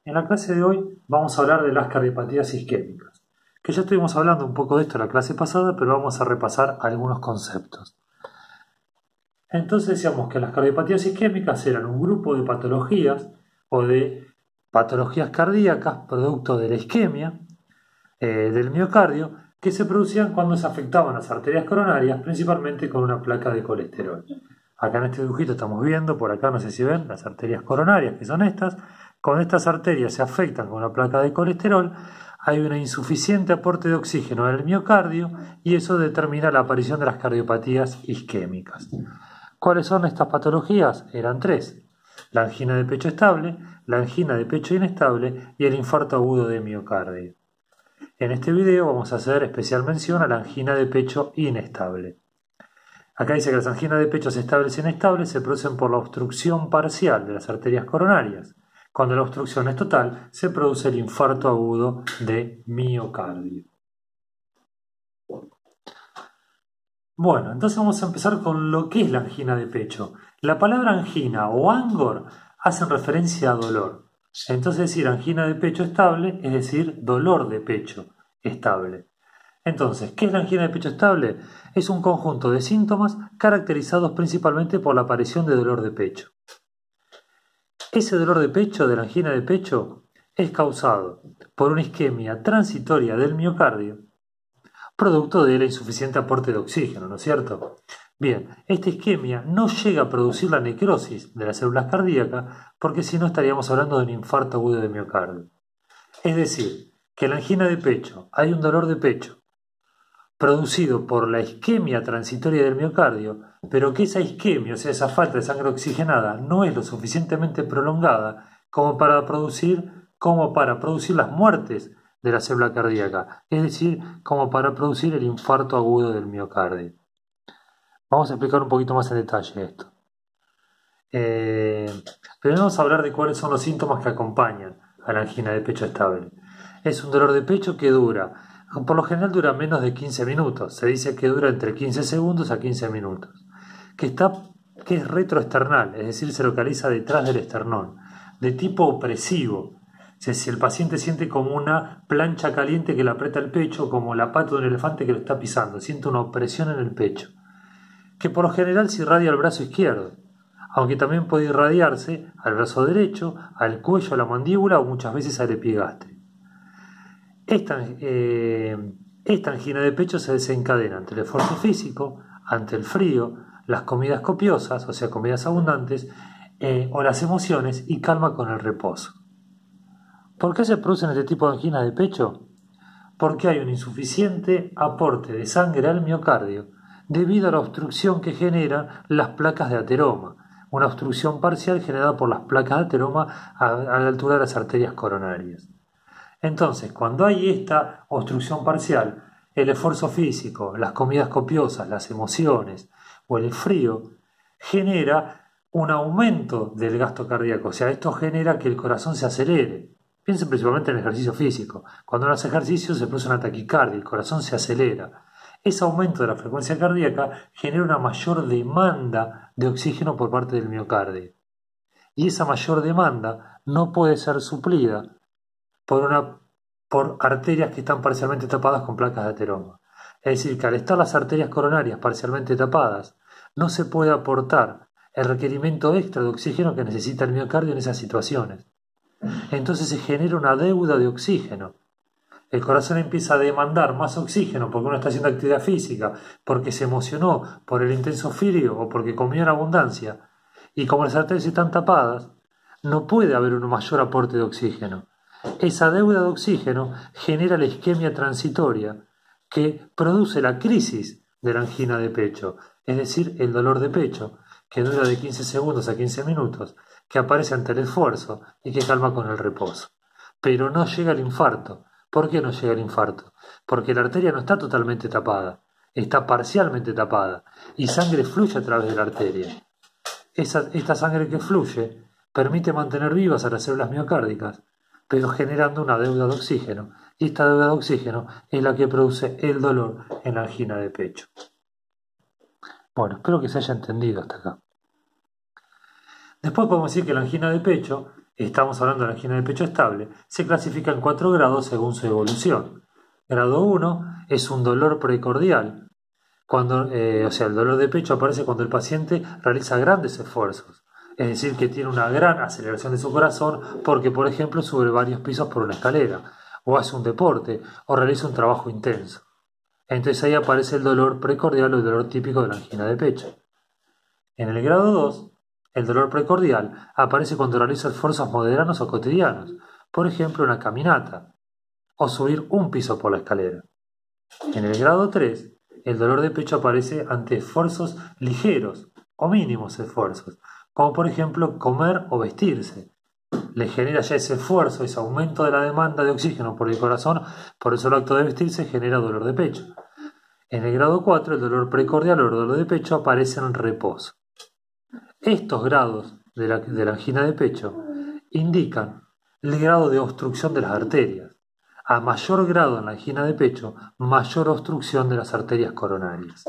En la clase de hoy vamos a hablar de las cardiopatías isquémicas, que ya estuvimos hablando un poco de esto en la clase pasada, pero vamos a repasar algunos conceptos. Entonces decíamos que las cardiopatías isquémicas eran un grupo de patologías o de patologías cardíacas producto de la isquemia del miocardio que se producían cuando se afectaban las arterias coronarias, principalmente con una placa de colesterol. Acá en este dibujito estamos viendo, por acá no sé si ven, las arterias coronarias, que son estas. Cuando estas arterias se afectan con una placa de colesterol, hay un insuficiente aporte de oxígeno en el miocardio y eso determina la aparición de las cardiopatías isquémicas. ¿Cuáles son estas patologías? Eran tres: la angina de pecho estable, la angina de pecho inestable y el infarto agudo de miocardio. En este video vamos a hacer especial mención a la angina de pecho inestable. Acá dice que las anginas de pecho estables e inestables se producen por la obstrucción parcial de las arterias coronarias. Cuando la obstrucción es total, se produce el infarto agudo de miocardio. Bueno, entonces vamos a empezar con lo que es la angina de pecho. La palabra angina o angor hacen referencia a dolor. Entonces decir angina de pecho estable es decir dolor de pecho estable. Entonces, ¿qué es la angina de pecho estable? Es un conjunto de síntomas caracterizados principalmente por la aparición de dolor de pecho. Ese dolor de pecho, de la angina de pecho, es causado por una isquemia transitoria del miocardio, producto del insuficiente aporte de oxígeno, ¿no es cierto? Bien, esta isquemia no llega a producir la necrosis de las células cardíacas porque si no estaríamos hablando de un infarto agudo de miocardio. Es decir, que en la angina de pecho hay un dolor de pecho producido por la isquemia transitoria del miocardio, pero que esa isquemia, o sea, esa falta de sangre oxigenada, no es lo suficientemente prolongada como para producir las muertes de la célula cardíaca, es decir, como para producir el infarto agudo del miocardio. Vamos a explicar un poquito más en detalle esto. Pero vamos a hablar de cuáles son los síntomas que acompañan a la angina de pecho estable. Es un dolor de pecho que por lo general dura menos de 15 minutos. Se dice que dura entre 15 segundos a 15 minutos. Que es retroesternal, es decir, se localiza detrás del esternón. De tipo opresivo. O sea, si el paciente siente como una plancha caliente que le aprieta el pecho, como la pata de un elefante que lo está pisando. Siente una opresión en el pecho. Que por lo general se irradia al brazo izquierdo, aunque también puede irradiarse al brazo derecho, al cuello, a la mandíbula o muchas veces al epigastrio. Esta angina de pecho se desencadena ante el esfuerzo físico, ante el frío, las comidas copiosas, o sea, comidas abundantes, o las emociones y calma con el reposo. ¿Por qué se producen este tipo de anginas de pecho? Porque hay un insuficiente aporte de sangre al miocardio debido a la obstrucción que generan las placas de ateroma, una obstrucción parcial generada por las placas de ateroma a la altura de las arterias coronarias. Entonces, cuando hay esta obstrucción parcial, el esfuerzo físico, las comidas copiosas, las emociones o el frío genera un aumento del gasto cardíaco, o sea, esto genera que el corazón se acelere. Piensen principalmente en el ejercicio físico. Cuando uno hace ejercicio se produce una taquicardia, el corazón se acelera. Ese aumento de la frecuencia cardíaca genera una mayor demanda de oxígeno por parte del miocardio. Y esa mayor demanda no puede ser suplida por arterias que están parcialmente tapadas con placas de ateroma. Es decir, que al estar las arterias coronarias parcialmente tapadas, no se puede aportar el requerimiento extra de oxígeno que necesita el miocardio en esas situaciones. Entonces se genera una deuda de oxígeno. El corazón empieza a demandar más oxígeno porque uno está haciendo actividad física, porque se emocionó por el intenso frío o porque comió en abundancia. Y como las arterias están tapadas, no puede haber un mayor aporte de oxígeno. Esa deuda de oxígeno genera la isquemia transitoria que produce la crisis de la angina de pecho, es decir, el dolor de pecho, que dura de 15 segundos a 15 minutos, que aparece ante el esfuerzo y que calma con el reposo. Pero no llega el infarto. ¿Por qué no llega el infarto? Porque la arteria no está totalmente tapada, está parcialmente tapada y sangre fluye a través de la arteria. Esta sangre que fluye permite mantener vivas a las células miocárdicas, pero generando una deuda de oxígeno, y esta deuda de oxígeno es la que produce el dolor en la angina de pecho. Bueno, espero que se haya entendido hasta acá. Después podemos decir que la angina de pecho estamos hablando de la angina de pecho estable, se clasifica en 4 grados según su evolución. Grado 1 es un dolor precordial, el dolor de pecho aparece cuando el paciente realiza grandes esfuerzos, es decir, que tiene una gran aceleración de su corazón porque, por ejemplo, sube varios pisos por una escalera, o hace un deporte, o realiza un trabajo intenso. Entonces ahí aparece el dolor precordial o el dolor típico de la angina de pecho. En el grado 2, el dolor precordial aparece cuando realiza esfuerzos moderados o cotidianos, por ejemplo una caminata, o subir un piso por la escalera. En el grado 3, el dolor de pecho aparece ante esfuerzos ligeros o mínimos esfuerzos, como por ejemplo comer o vestirse. Le genera ya ese esfuerzo, ese aumento de la demanda de oxígeno por el corazón, por eso el acto de vestirse genera dolor de pecho. En el grado 4, el dolor precordial o el dolor de pecho aparece en reposo. Estos grados de la angina de pecho indican el grado de obstrucción de las arterias. A mayor grado en la angina de pecho, mayor obstrucción de las arterias coronarias.